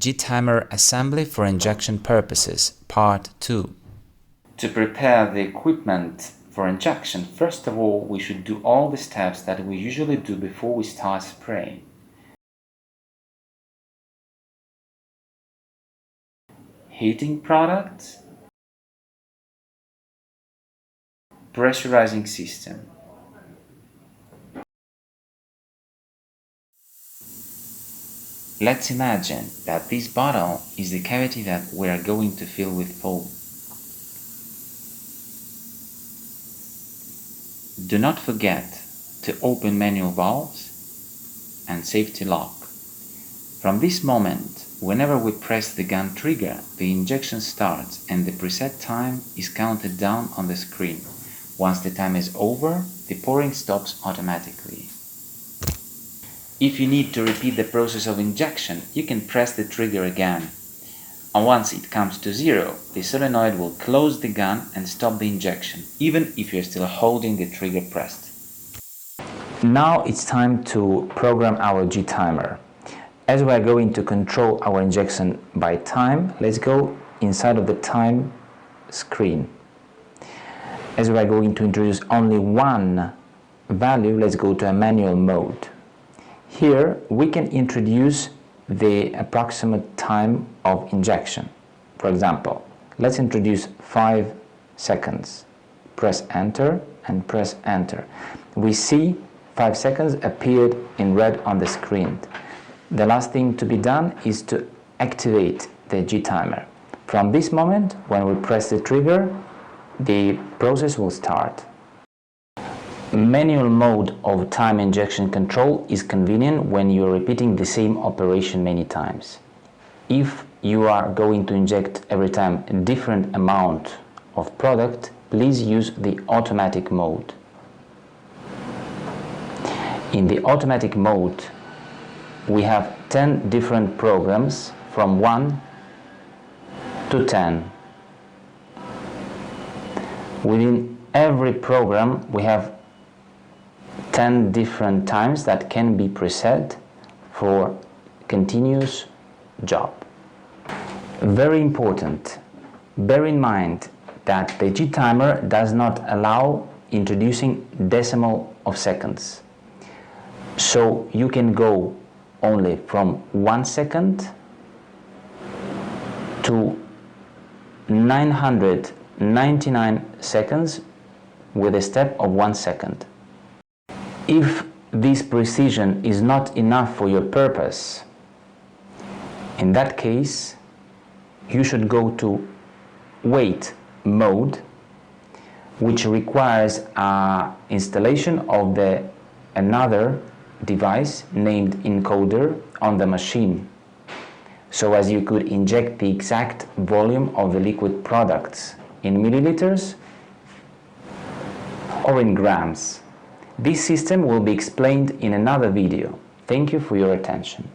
G-timer assembly for injection purposes, Part 2. To prepare the equipment for injection, first of all, we should do all the steps that we usually do before we start spraying. Heating product, pressurizing system. Let's imagine that this bottle is the cavity that we are going to fill with foam. Do not forget to open manual valves and safety lock. From this moment, whenever we press the gun trigger, the injection starts and the preset time is counted down on the screen. Once the time is over, the pouring stops automatically. If you need to repeat the process of injection, you can press the trigger again. And once it comes to zero, the solenoid will close the gun and stop the injection, even if you're still holding the trigger pressed. Now it's time to program our G-timer. As we are going to control our injection by time, let's go inside of the time screen. As we are going to introduce only one value, let's go to a manual mode. Here we can introduce the approximate time of injection. For example, let's introduce 5 seconds. Press enter and press enter. We see 5 seconds appeared in red on the screen. The last thing to be done is to activate the G-timer. From this moment, when we press the trigger, the process will start. Manual mode of time injection control is convenient when you are repeating the same operation many times. If you are going to inject every time a different amount of product, please use the automatic mode. In the automatic mode, we have 10 different programs from 1 to 10. Within every program, we have 10 different times that can be preset for continuous job. Very important, bear in mind that the G-timer does not allow introducing decimal of seconds. So you can go only from 1 second to 999 seconds with a step of 1 second. If this precision is not enough for your purpose, in that case, you should go to wait mode, which requires installation of another device named encoder on the machine, so as you could inject the exact volume of the liquid products in milliliters or in grams. This system will be explained in another video. Thank you for your attention.